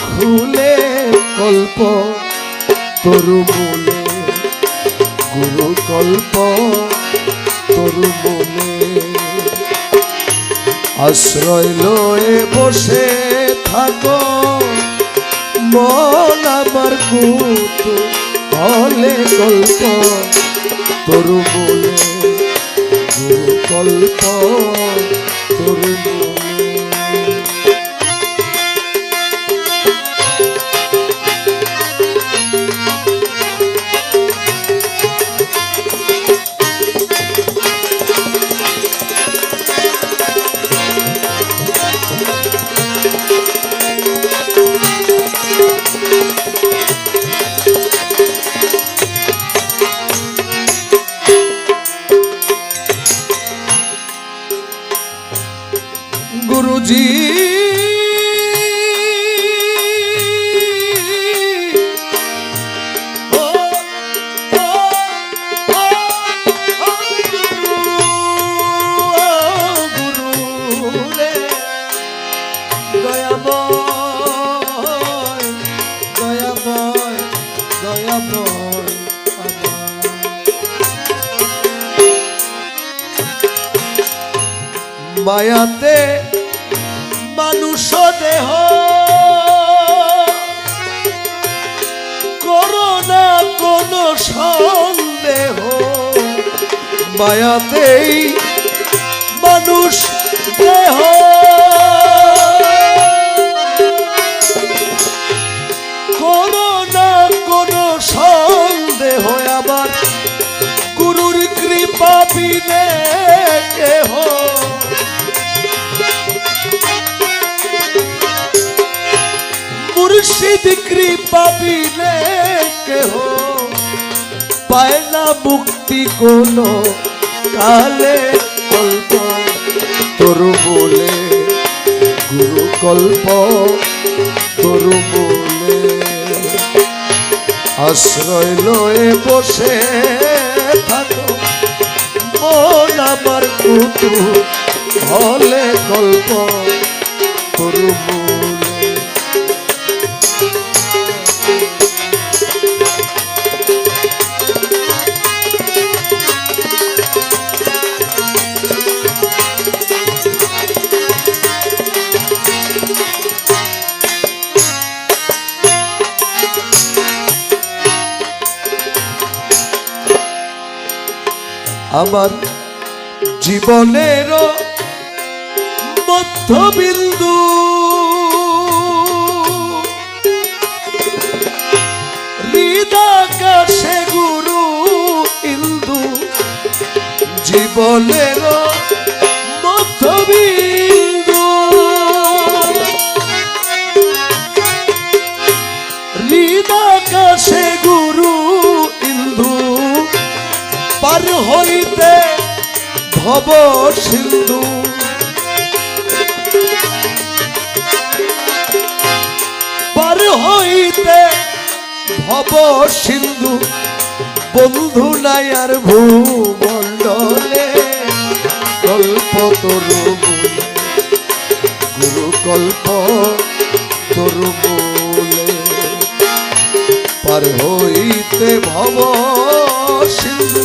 খুলে কল্প তরু মূলে গুরু কল্প তরু মূলে আশ্রয় লয়ে বসে থাকো মন আমার কুতু হলে কল্প তরু মূলে গুরু কল্প তরু মূলে गुरुजी मायाते मानुष देह कोरोना कोनो सन्देह मायाते मानुष देह कोरोना कोनो सन्देह आबार गुरुर कृपा बिने केह मुर्शिद कृपा बिने केहो पाए ना मुक्ति कोनो काले कल्प तरु मूले गुरु कल्प तरु मूले आश्रय लये बसे थाको मन आमार कुतु हले कल्प तरु मूले আমার জীবনের মধ্যবিন্দু হৃদাকাশে গুরু ইন্দু জীবনের মধ্যবিন্দু হৃদাকাশে গুরু ইন্দু পার হইতে ভব সিন্ধু পার হইতে ভব সিন্ধু বন্ধু নাই আর ভূমণ্ডলে কল্প তরু মূলে গুরু কল্প তরু মূলে পার হইতে ভব সিন্ধু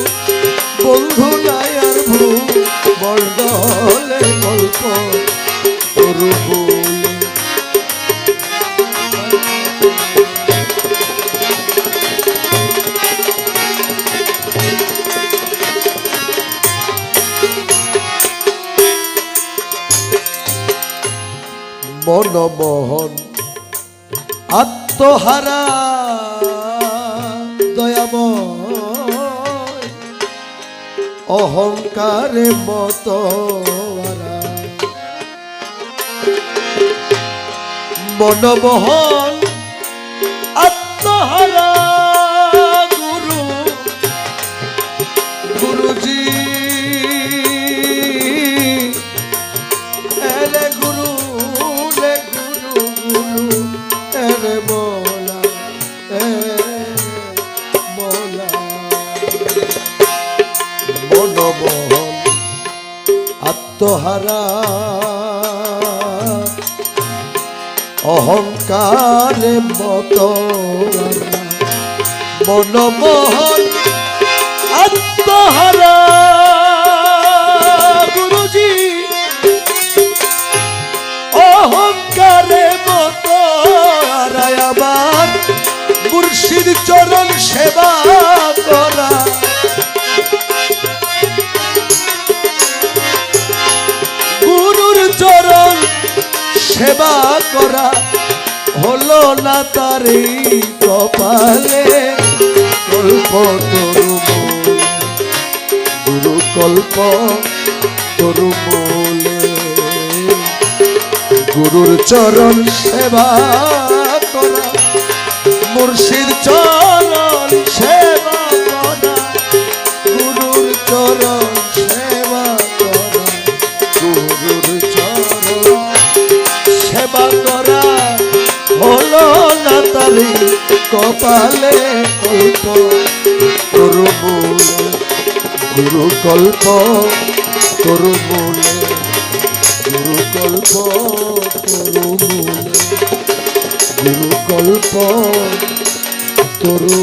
বন্ধু নাই আর ভূমণ্ডলে কল্প তরু মূলে মনমোহন আত্মহারা দয়াময় অহংকারে মতহারা মনমোহন আত্মহারা গুরু গুরুজি এলে গুরু মনমোহন আত্মহারা অহংকার অহংকারে মত মনমোহন আত্মহারা গুরুজি অহংকারে মত আবার মুর্শিদ চরণ সেবা করা গুরুর চরণ সেবা করা হলো না তারি কপালে কল্প তরু গুরু কল্প তরু মূলে গুরুর চরণ সেবা করা মুর্শিদ চরণ সেবা করা গুরুর চরণ সেবা করা গুরুর চরণ সেবা করা হলো না তারি কপালে কল্প তরু মূলে গুরু কল্প তরু মূলে গুরু কল্প তরু মূলে গুরু কল্প তরু